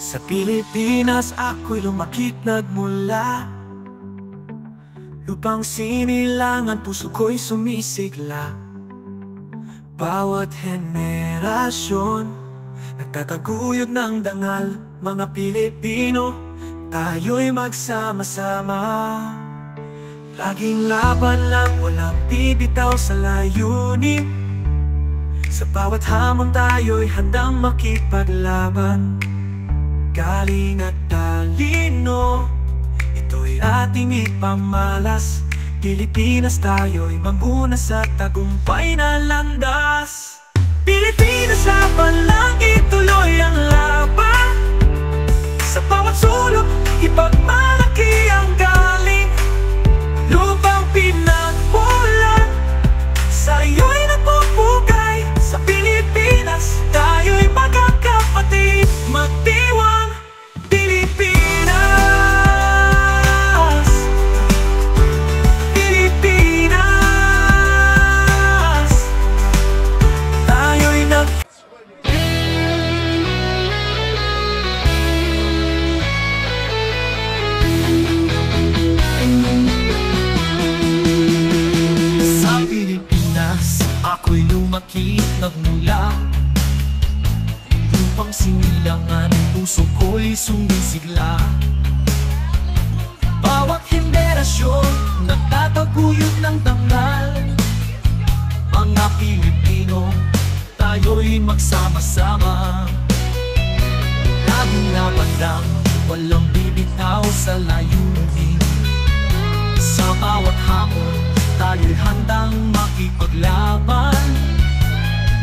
Sa Pilipinas ako'y lumakit nagmula, lupang sinilangan, puso ko'y sumisigla. Bawat henerasyon nagtataguyod ng dangal. Mga Pilipino, tayo'y magsama-sama. Laging laban lang, walang bibitaw sa layunin. Sa bawat hamon tayo'y handang makipaglaban. Galing at talino, ito'y ating ipamalas. Pilipinas, tayo'y manguna sa tagumpay na landas. Pilipinas, laban lang, ituloy ang laban. Sa bawat sulok, ipagmalaki ang galing. Lupang pinagmulan, sa'yo'y nagpupugay. Sa Pilipinas, tayo'y magkakapatid. Magdiwang Pilipinas, Pilipinas, tayo'y Sa Pilipinas, ako'y lumaki nagmula, lupang sinilangan, puso ko'y sumisigla. Bawat henerasyon nagtataguyod ng dangal. Mga Pilipino, tayo'y magsama-sama. Laging laban lang, walang bibitaw sa layunin. Sa bawat hamon, tayo'y handang makipaglaban.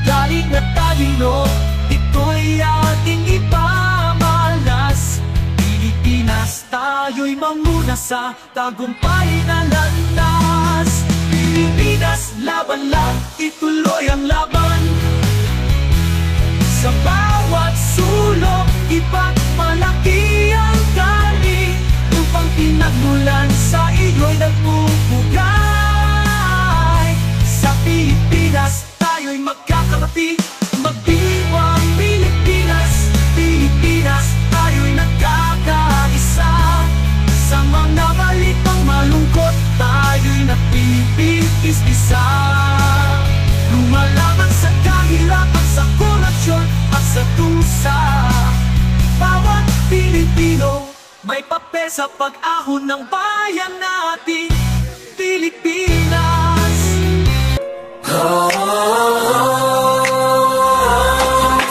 Galing at talino, ito'y ating ipamalas. Pilipinas, tayo'y manguna sa tagumpay na landas. Pilipinas, laban lang, ituloy ang laban. Sa bawat sulok, ipagmalaki ang galing. Lupang pinagmulan, sa iyo'y nagpupugay. Sa Pilipinas, tayo'y magkakapatid. Magdiwang Pilipinas, Pilipinas, tayo'y nagkakaisa. Sa mga balitang malungkot, tayo'y nagpipis-isa. Lumalaban sa kahirapan, sa korupsyon at sa tusa. Bawat Pilipino may papel sa pag-ahon ng bayan natin, Pilipinas.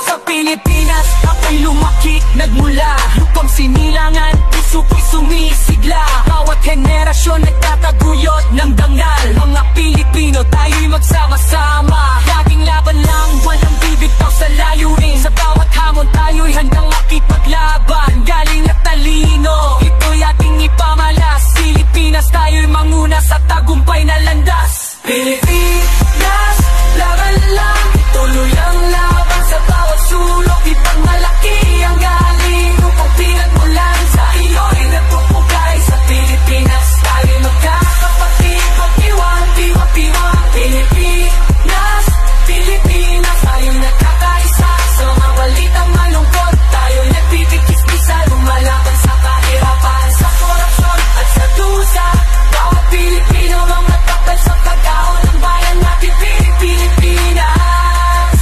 Sa Pilipinas, ako'y lumaki nagmula, lupang sinilangan, puso ko'y sumisigla. Bawat henerasyon nagtataguyod ng dangal. Mga Pilipino, tayo'y magsama-sama. Laging laban lang, walang bibitaw sa layunin. Sa bawat hamon, tayo'y handang makipaglaban. Galing at talino, ito'y ating ipamalas. Pilipinas, tayo'y manguna sa tagumpay na landas. Pilipinas, laban lang, ituloy ang laban. Sa bawat sulok, ipagmalaki ang galing. Upang pinagmulan, sa iyo'y nagpupugay. Sa Pilipinas, tayo'y magkakapatid. Magdiwang, diwang, Pilipinas, Pilipinas, tayo'y nagkakaisa. Sa mga balitang malungkot, tayo'y nagpipikis-bisa. Lumalaban sa kahirapan, sa korupsyon at sa dusa. Bawat Pilipino mga takal sa pag-ahon ng bayan natin, Pilipinas.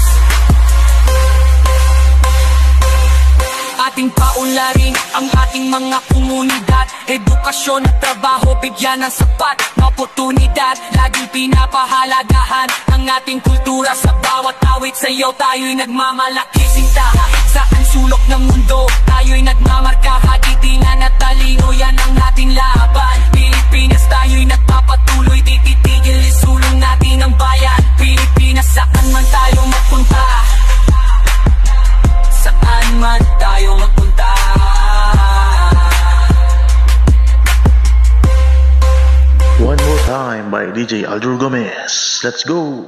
Ating paunlarin ang ating mga komunidad. Edukasyon at trabaho, bigyan ng sapat na oportunidad. Laging pinapahalagahan ang ating kultura. Sa bawat awit sa'yo, tayo'y nagmamalaki sinta. Saan sulok ng mundo, tayo'y nagmamarka. Hatitingan at talino, yan ang ating laban. Pilipinas, tayo'y nagpapatuloy, di titigil, isulong natin ang bayan. Pilipinas, saan man tayo magpunta, saan man tayo magpunta. One more time by DJ Aldro Gomez. Let's go!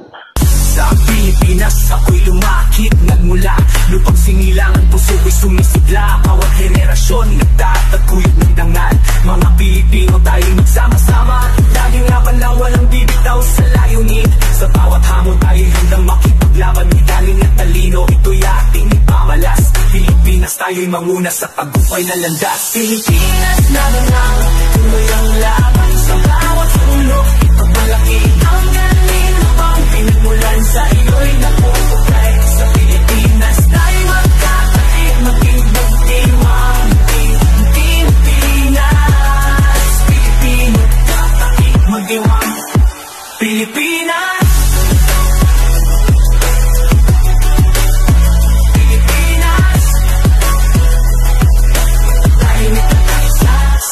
Sa Pilipinas, ako'y lumakit nagmula, lupang sinilangan, puso ko'y sumisigla. Bawat henerasyon nagtataguyod ng dangal. Mga Pilipino, tayo'y magsama-sama. Laging laban lang, walang bibitaw sa layunin. Sa bawat hamon, tayo'y handang makipaglaban. Galing at talino, ito'y ating ipamalas. Pilipinas, tayo tayo'y manguna sa pagupay na landas. Pilipinas na lang, tuloy ang laban sa bawat sulok. Ipagmalaki ang galing upang pinagmulan sa iyo'y napupukay. Sa Pilipinas tayo magkakait, maging magdiwang. Pilipinas, Pilipino, kakait, magdiwang. Pilipinas,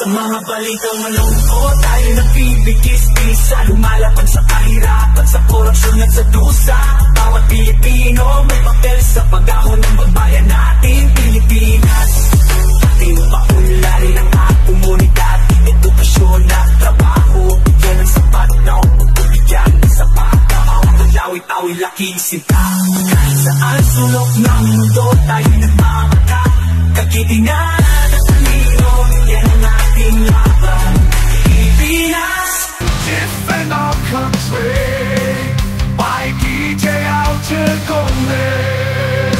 sa mga balitang malungkot, tayo nagbibigis-bisa. Lumalapad sa kahirapan, sa korupsyon at sa dusa. Bawat Pilipino may papel sa pag-ahon ng babayan natin. Pilipinas, ating paunlarin ang komunidad. Edukasyon at trabaho, yan ang sapat na upubigyan sa pagkamawa. Lawit-awit laking sinta, kahit saan sulok ng mundo tayo nagmamata. Kagitingan at talino, yan ang ating laban. Pilipinas, defend our country by DJ Alger Gomez.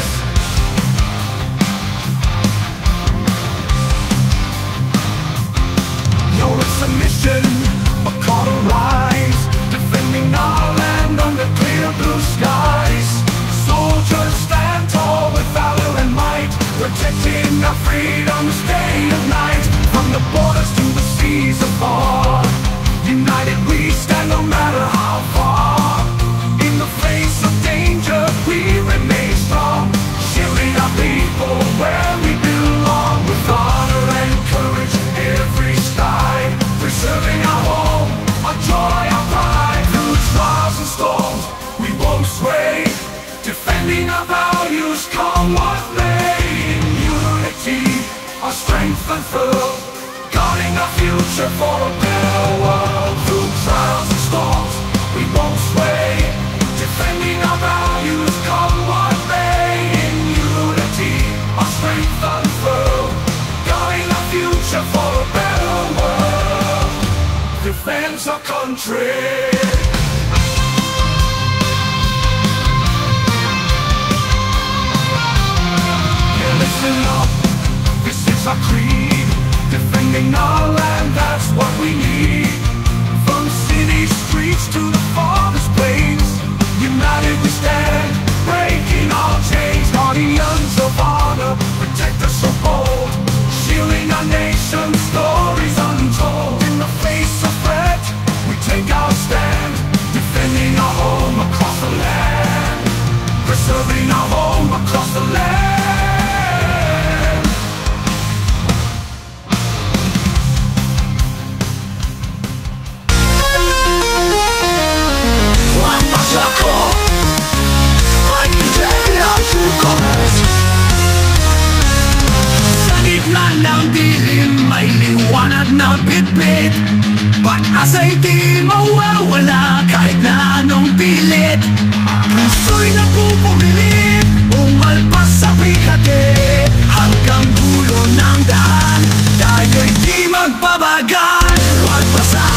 You're a submission, a call to rise, defending our land under clear blue skies. Soldiers stand tall with valor and might, protecting our freedom's day and night. From the borders to the seas afar, united we stand no matter how far. In the face of danger we remain strong, shielding our people where we belong. With honor and courage in every stride, preserving our home, our joy, our pride. Through trials and storms we won't sway, defending our values come what may. In unity our strength unfurled, guarding our future for a better world. Through trials and storms we won't sway, defending our values come what may. In unity our strength unfurled, guarding our future for a better world. Defends our country. Listen up, this is our creed, defending our land, that's what we need. From city streets to the farthest plains, united we stand, breaking all chains. Guardians of honor, protect us so bold, shielding our nation, stories untold. In the face of threat, we take our stand, defending our home across the land, preserving our home across the land. Sa gitna ng dilim may liwanag na bitbit, pag-asa'y di mawawala kahit na anong pilit. Puso'y nagpupumilit, umalpas sa bigate, hanggang dulo ng daan tayo'y di magbabagal. Magpasa